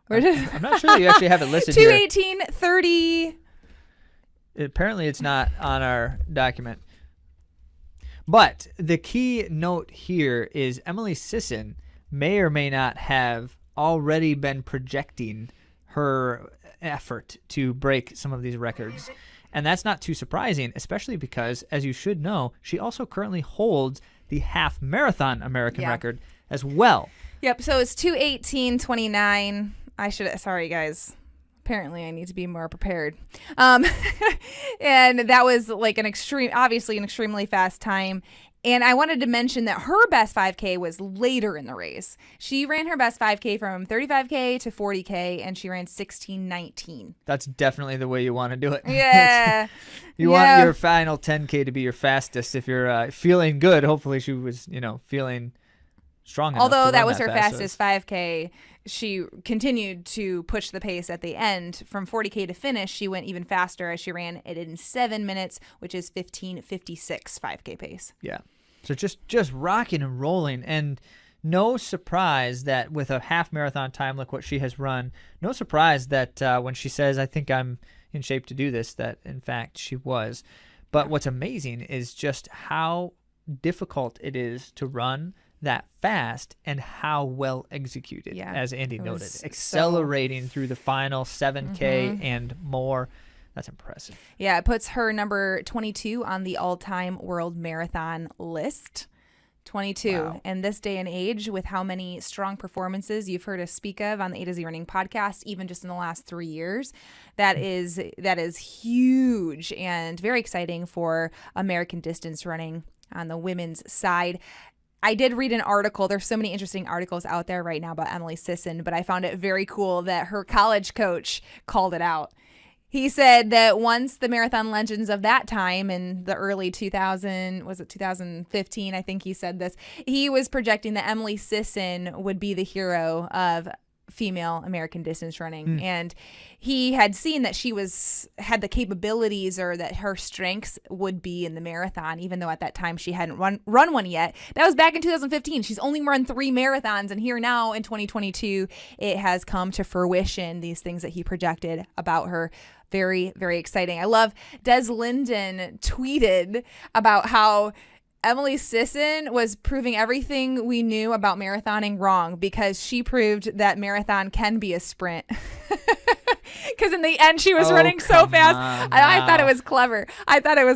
S2: I'm not sure that you actually have it listed here.
S1: 2:18:30.
S2: Apparently it's not on our document. But the key note here is Emily Sisson may or may not have already been projecting her effort to break some of these records. And that's not too surprising, especially because, as you should know, she also currently holds the half marathon American record as well.
S1: Yep, so it's 2:18:29. Sorry guys. Apparently I need to be more prepared. And that was like obviously an extremely fast time. And I wanted to mention that her best 5K was later in the race. She ran her best 5K from 35K to 40K, and she ran 16:19.
S2: That's definitely the way you want to do it.
S1: Yeah.
S2: You want your final 10K to be your fastest if you're feeling good. Hopefully she was, feeling strong enough.
S1: Although
S2: to
S1: that
S2: run
S1: was her
S2: fast,
S1: fastest 5K, she continued to push the pace at the end. From 40K to finish, she went even faster as she ran it in 7 minutes, which is 15:56 5K pace.
S2: Yeah. So just rocking and rolling. And no surprise that with a half marathon time like what she has run, no surprise that when she says, I think I'm in shape to do this, that in fact she was. But what's amazing is just how difficult it is to run that fast and how well executed, as Andy noted. Accelerating through the final 7K and more. That's impressive. Yeah,
S1: it puts her number 22 on the all-time world marathon list. 22. Wow. And this day and age, with how many strong performances you've heard us speak of on the AtoZrunning podcast, even just in the last 3 years, that is huge and very exciting for American distance running on the women's side. I did read an article. There's so many interesting articles out there right now about Emily Sisson, but I found it very cool that her college coach called it out. He said that once the marathon legends of that time in the early 2015, I think he said this, he was projecting that Emily Sisson would be the hero of female American distance running. And he had seen that she had the capabilities, or that her strengths would be in the marathon, even though at that time she hadn't run one yet. That was back in 2015. She's only run 3 marathons, and here now in 2022, it has come to fruition, these things that he projected about her. Very, very exciting. I love Des Linden tweeted about how Emily Sisson was proving everything we knew about marathoning wrong, because she proved that marathon can be a sprint. Because in the end, she was running so fast. I thought it was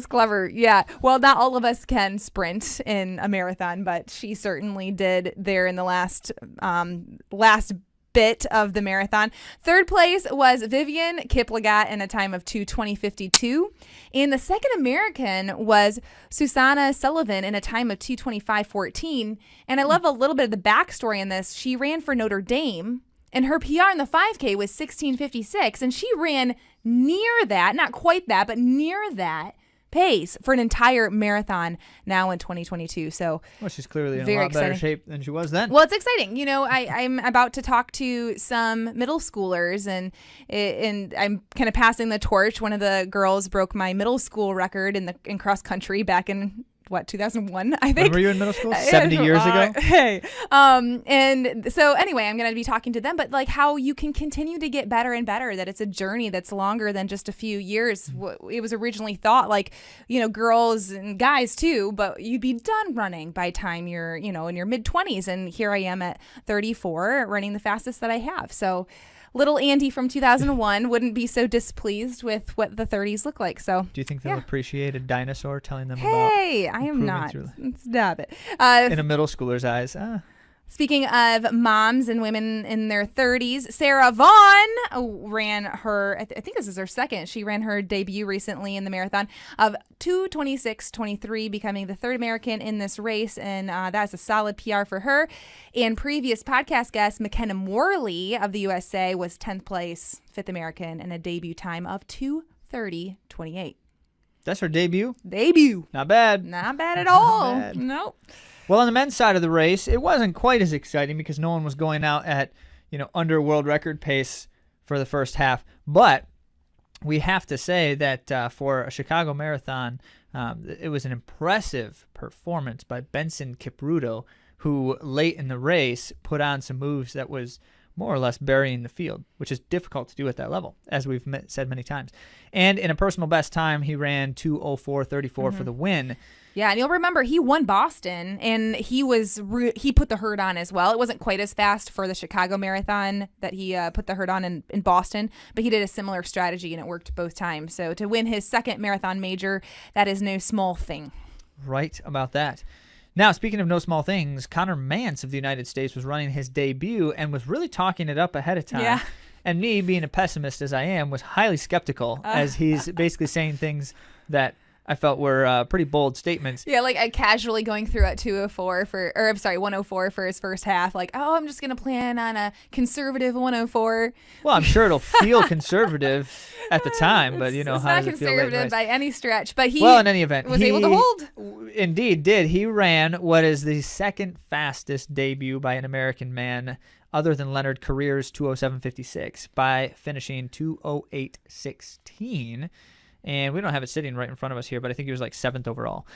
S1: clever. Yeah. Well, not all of us can sprint in a marathon, but she certainly did there in the last bit of the marathon. Third place was Vivian Kiplagat in a time of 2:20:52. And the second American was Susanna Sullivan in a time of 2:25:14. And I love a little bit of the backstory in this. She ran for Notre Dame, and her PR in the 5K was 16:56. And she ran near that, not quite that, but near that pace for an entire marathon now in 2022. So,
S2: well, she's clearly in a lot better shape than she was then.
S1: Well, it's exciting. I'm about to talk to some middle schoolers, and I'm kind of passing the torch. One of the girls broke my middle school record in cross country back in 2001, I think.
S2: When were you in middle school? 70 years ago?
S1: Hey. And so anyway, I'm going to be talking to them, but like how you can continue to get better and better, that it's a journey that's longer than just a few years. It was originally thought like, girls and guys too, but you'd be done running by time you're, in your mid-20s. And here I am at 34 running the fastest that I have. So little Andy from 2001 wouldn't be so displeased with what the 30s look like. So,
S2: do you think they'll appreciate a dinosaur telling them about?
S1: Hey, I am not. Stop it.
S2: In a middle schooler's eyes,
S1: Speaking of moms and women in their 30s, Sarah Vaughn ran her, I think this is her second. She ran her debut recently in the marathon of 2:26:23, becoming the third American in this race. And that's a solid PR for her. And previous podcast guest, McKenna Morley of the USA, was 10th place, fifth American, and a debut time of 2:30:28.
S2: That's her debut?
S1: Debut.
S2: Not bad.
S1: Not bad at all.
S2: Not bad.
S1: Nope.
S2: Well, on the men's side of the race, it wasn't quite as exciting because no one was going out at, under world record pace for the first half. But we have to say that for a Chicago Marathon, it was an impressive performance by Benson Kipruto, who late in the race put on some moves that was more or less burying the field, which is difficult to do at that level, as we've said many times. And in a personal best time, he ran 2:04:34 for the win.
S1: Yeah, and you'll remember he won Boston, and he put the herd on as well. It wasn't quite as fast for the Chicago Marathon that he put the herd on in Boston, but he did a similar strategy, and it worked both times. So to win his second marathon major, that is no small thing.
S2: Right about that. Now, speaking of no small things, Connor Mance of the United States was running his debut and was really talking it up ahead of time.
S1: Yeah.
S2: And me, being a pessimist as I am, was highly skeptical as he's basically saying things that I felt were pretty bold statements.
S1: Yeah, like casually going through at 104 for his first half. Like, I'm just going to plan on a conservative 104.
S2: Well, I'm sure it'll feel conservative at the time, but
S1: it's
S2: how
S1: not
S2: does it feel later in the
S1: conservative
S2: race?
S1: by any stretch. But he
S2: in any event,
S1: was able to hold.
S2: Indeed did. He ran what is the second fastest debut by an American man other than Leonard Career's 2:07:56 by finishing 2:08:16. And we don't have it sitting right in front of us here, but I think he was like 7th overall.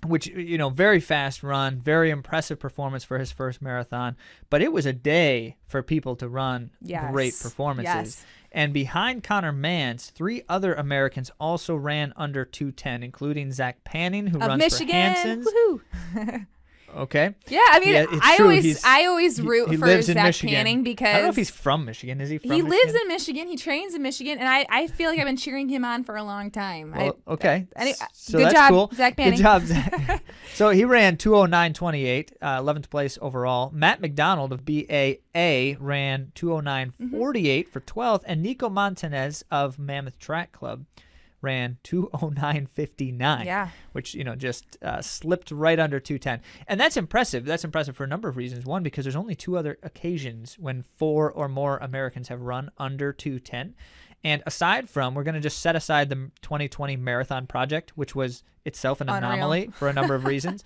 S2: Which, very fast run, very impressive performance for his first marathon. But it was a day for people to run great performances.
S1: Yes.
S2: And behind Connor Mance, 3 other Americans also ran under 2:10, including Zach Panning, who runs
S1: Michigan.
S2: for Hanson's.
S1: Woohoo.
S2: Okay.
S1: Yeah, I mean, I always root for Zach
S2: Michigan.
S1: Panning because
S2: I don't know if he's from Michigan. Is he from
S1: He
S2: Michigan?
S1: lives in Michigan. He trains in Michigan, and I feel like I've been cheering him on for a long time.
S2: Well, okay. So
S1: good
S2: that's
S1: job,
S2: cool.
S1: Zach Panning.
S2: Good job, Zach. So he ran 2:09:28, 11th place overall. Matt McDonald of BAA ran 2:09:48 for 12th, and Nico Montanez of Mammoth Track Club ran 2:09:59.
S1: Yeah.
S2: Which, just slipped right under 2:10. And that's impressive. That's impressive for a number of reasons. One, because there's only 2 other occasions when 4 or more Americans have run under 2:10. And aside from, we're going to just set aside the 2020 Marathon Project, which was itself an anomaly for a number of reasons.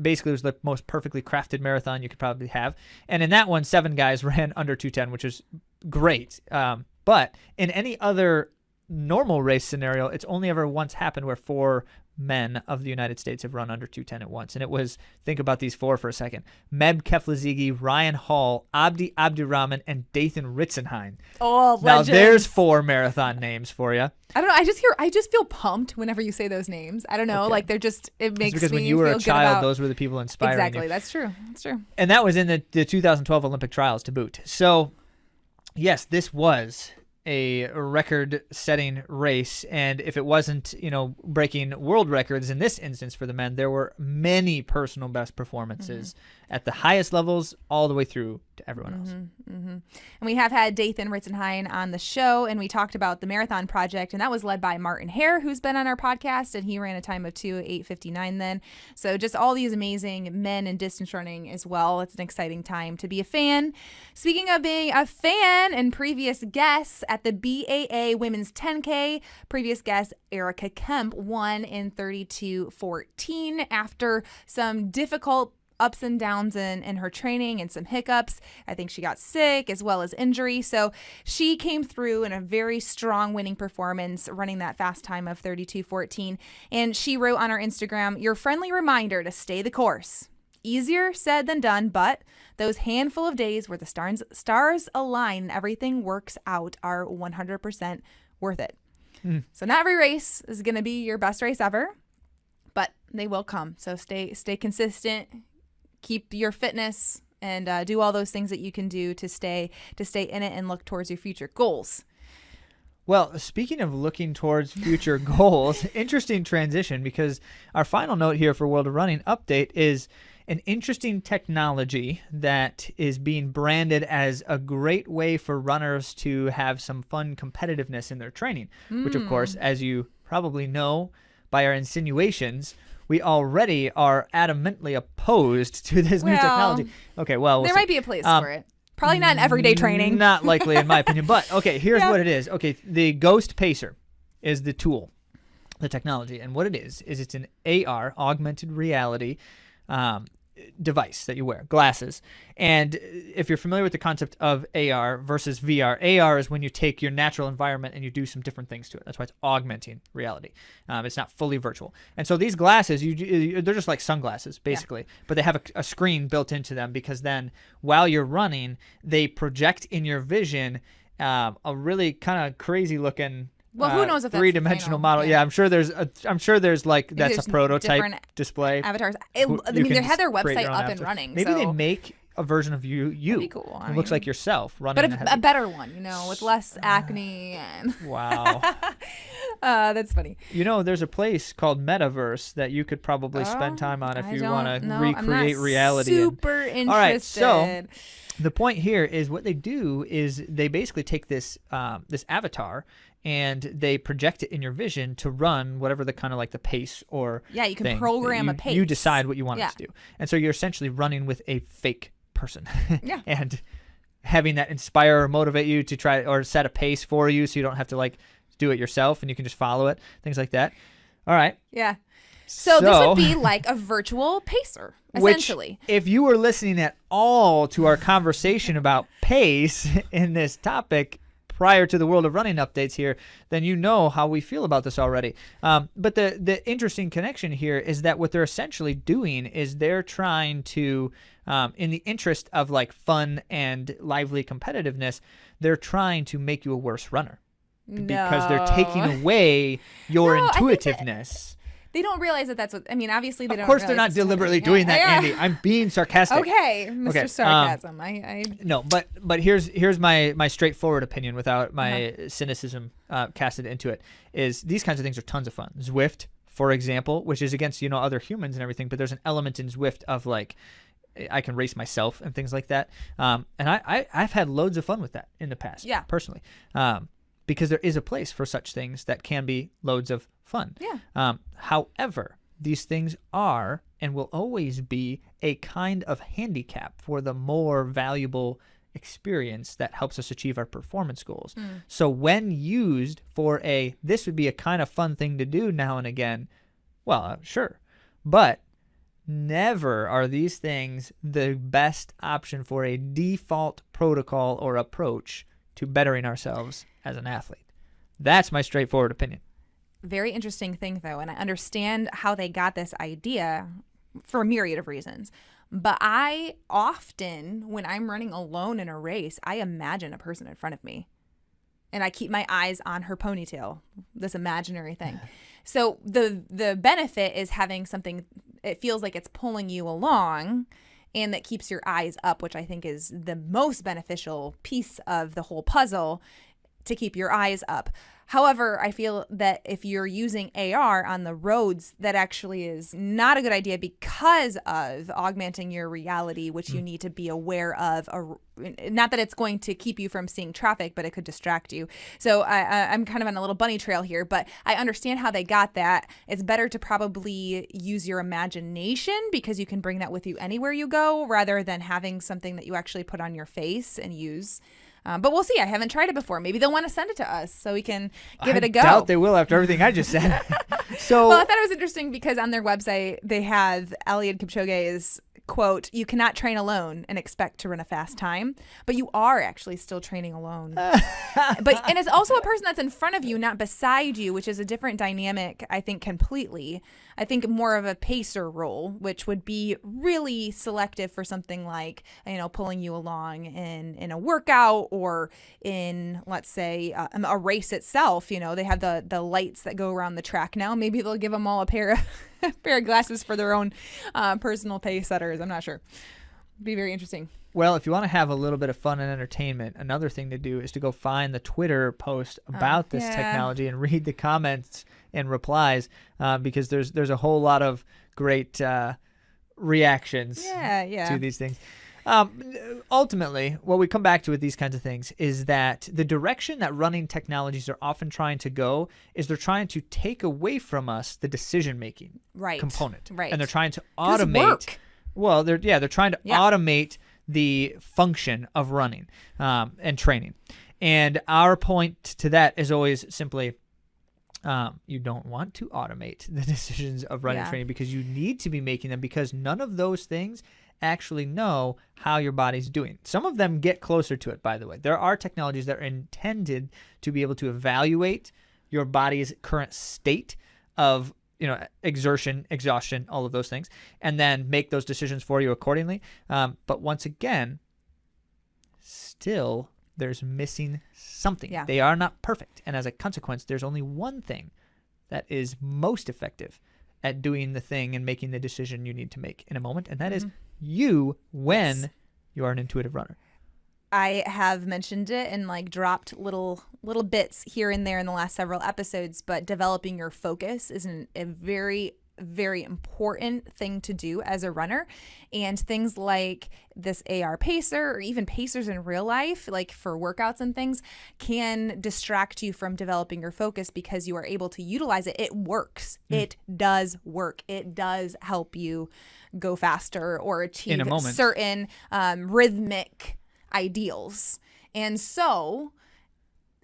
S2: Basically, it was the most perfectly crafted marathon you could probably have. And in that one, 7 guys ran under 2:10, which is great. But in any other normal race scenario, it's only ever once happened where 4 men of the United States have run under 2:10 at once. And it was, think about these 4 for a second: Meb Keflezighi, Ryan Hall, Abdi Abdirahman, and Dathan Ritzenheim.
S1: Oh, legends.
S2: Now there's 4 marathon names for you.
S1: I don't know. I just feel pumped whenever you say those names. I don't know.
S2: Okay.
S1: Like it makes
S2: It's
S1: me
S2: because when you were
S1: feel
S2: a child,
S1: good
S2: those were the people inspiring
S1: exactly.
S2: you.
S1: That's true. That's true.
S2: And that was in the 2012 Olympic trials to boot. So, yes, this was a record-setting race, and if it wasn't, breaking world records in this instance for the men, there were many personal best performances at the highest levels all the way through to everyone else.
S1: And we have had Dathan Ritzenheim on the show, and we talked about the Marathon Project, and that was led by Martin Hare, who's been on our podcast, and he ran a time of 2:08:59 then. So just all these amazing men in distance running as well. It's an exciting time to be a fan. Speaking of being a fan and previous guests at the BAA Women's 10K, previous guest Erica Kemp won in 32:14 after some difficult ups and downs in her training and some hiccups. I think she got sick as well as injury. So she came through in a very strong winning performance, running that fast time of 32:14. And she wrote on her Instagram, "Your friendly reminder to stay the course. Easier said than done, but those handful of days where the stars align and everything works out are 100% worth it." So not every race is going to be your best race ever, but they will come. So stay consistent. Keep your fitness and do all those things that you can do to stay in it and look towards your future goals.
S2: Well, speaking of looking towards future goals, interesting transition, because our final note here for World of Running update is an interesting technology that is being branded as a great way for runners to have some fun competitiveness in their training, which, of course, as you probably know by our insinuations, we already are adamantly opposed to this new technology. Okay, well,
S1: there might be a place for it. Probably not in everyday training.
S2: Not likely, in my opinion. But, okay, here's what it is. Okay, the Ghost Pacer is the tool, the technology. And what it is it's an AR, augmented reality device that you wear, glasses. And if you're familiar with the concept of AR versus VR, AR is when you take your natural environment and you do some different things to it. That's why it's augmenting reality. It's not fully virtual. And so these glasses, they're just like sunglasses, basically, but they have a screen built into them, because then while you're running, they project in your vision a really kind of crazy looking
S1: who knows if that's
S2: three-dimensional model. Yeah, I'm sure there's like that's a prototype display.
S1: Avatars. I mean, they had their website up and running.
S2: Maybe they make a version of you.
S1: That'd be cool.
S2: It looks like yourself running.
S1: But a better one, with less acne and.
S2: Wow.
S1: That's funny.
S2: There's a place called Metaverse that you could probably spend time on if you want to recreate reality.
S1: Super interested.
S2: All right, so the point here is what they do is they basically take this this avatar and they project it in your vision to run whatever the kind of like the pace or
S1: you can program a pace.
S2: You decide what you want it to do. And so you're essentially running with a fake person.
S1: Yeah.
S2: And having that inspire or motivate you to try or set a pace for you so you don't have to like do it yourself and you can just follow it, things like that. All right.
S1: Yeah. So this would be like a virtual pacer, essentially.
S2: Which, if you were listening at all to our conversation about pace in this topic prior to the World of Running updates here, then you know how we feel about this already. But the interesting connection here is that what they're essentially doing is they're trying to, in the interest of like fun and lively competitiveness, they're trying to make you a worse runner. Because they're taking away your intuitiveness.
S1: They don't realize that that's what. I mean, obviously they don't.
S2: Of course, they're not deliberately doing that, Andy. I'm being sarcastic.
S1: Okay, Mr. Sarcasm.
S2: No, but here's my straightforward opinion without my cynicism casted into it. Is these kinds of things are tons of fun. Zwift, for example, which is against other humans and everything, but there's an element in Zwift of like I can race myself and things like that. And I've had loads of fun with that in the past.
S1: Yeah.
S2: Personally. Because there is a place for such things that can be loads of fun.
S1: Yeah.
S2: However, these things are and will always be a kind of handicap for the more valuable experience that helps us achieve our performance goals. So when used for this would be a kind of fun thing to do now and again, well, sure. But never are these things the best option for a default protocol or approach to bettering ourselves as an athlete. That's my straightforward opinion.
S1: Very interesting thing, though, and I understand how they got this idea for a myriad of reasons. But I often, when I'm running alone in a race, I imagine a person in front of me. And I keep my eyes on her ponytail, this imaginary thing. So the benefit is having something, it feels like it's pulling you along, and that keeps your eyes up, which I think is the most beneficial piece of the whole puzzle, to keep your eyes up. However, I feel that if you're using AR on the roads, that actually is not a good idea because of augmenting your reality, which you need to be aware of. Not that it's going to keep you from seeing traffic, but it could distract you. So I'm kind of on a little bunny trail here, but I understand how they got that. It's better to probably use your imagination because you can bring that with you anywhere you go rather than having something that you actually put on your face and use. But we'll see. I haven't tried it before. Maybe they'll want to send it to us so we can give it a go.
S2: I doubt they will after everything I just said.
S1: Well, I thought it was interesting because on their website, they have Eliud Kipchoge's quote, "You cannot train alone and expect to run a fast time, but you are actually still training alone." And it's also a person that's in front of you, not beside you, which is a different dynamic, I think, completely. I think more of a pacer role, which would be really selective for something like, pulling you along in a workout or in, let's say, a race itself. They have the lights that go around the track now. Maybe they'll give them all a pair of glasses for their own personal pace setters. I'm not sure. It'd be very interesting.
S2: Well, if you want to have a little bit of fun and entertainment, another thing to do is to go find the Twitter post about this technology and read the comments and replies because there's a whole lot of great reactions to these things. Ultimately, what we come back to with these kinds of things is that the direction that running technologies are often trying to go is they're trying to take away from us the decision-making component.
S1: Right.
S2: And they're trying to automate. Well, they're trying to automate the function of running and training. And our point to that is always simply, you don't want to automate the decisions of running and training because you need to be making them, because none of those things actually know how your body's doing. Some of them get closer to it, by the way. There are technologies that are intended to be able to evaluate your body's current state of exertion, exhaustion, all of those things, and then make those decisions for you accordingly. But once again, still there's missing something.
S1: Yeah.
S2: They are not perfect. And as a consequence, there's only one thing that is most effective at doing the thing and making the decision you need to make in a moment, and that is you when you are an intuitive runner.
S1: I have mentioned it and dropped little bits here and there in the last several episodes, but developing your focus is a very, very important thing to do as a runner. And things like this AR pacer, or even pacers in real life, like for workouts and things, can distract you from developing your focus because you are able to utilize it. It works. It does work. It does help you go faster or achieve certain rhythmic ideals. And so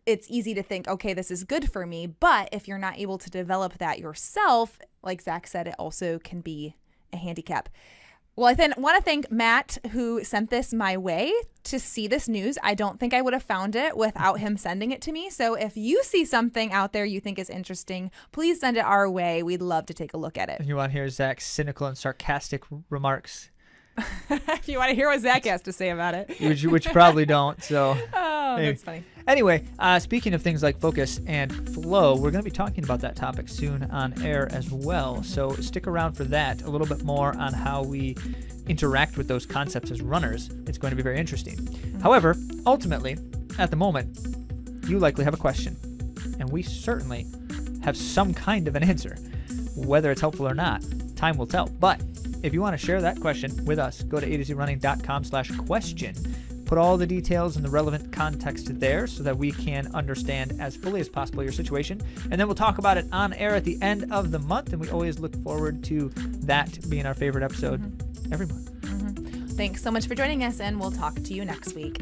S1: it's easy to think, okay, this is good for me. But if you're not able to develop that yourself, like Zach said, it also can be a handicap. Well, I want to thank Matt, who sent this my way to see this news. I don't think I would have found it without him sending it to me. So if you see something out there you think is interesting, please send it our way. We'd love to take a look at it.
S2: And you want to hear Zach's cynical and sarcastic remarks?
S1: If you want to hear what Zach has to say about it.
S2: Which you probably don't. So.
S1: Oh, that's funny.
S2: Anyway, speaking of things like focus and flow, we're going to be talking about that topic soon on air as well. So stick around for that, a little bit more on how we interact with those concepts as runners. It's going to be very interesting. However, ultimately, at the moment, you likely have a question, and we certainly have some kind of an answer. Whether it's helpful or not, time will tell. But if you want to share that question with us, go to AtoZrunning.com/question. Put all the details and the relevant context there so that we can understand as fully as possible your situation. And then we'll talk about it on air at the end of the month. And we always look forward to that being our favorite episode every month.
S1: Thanks so much for joining us, and we'll talk to you next week.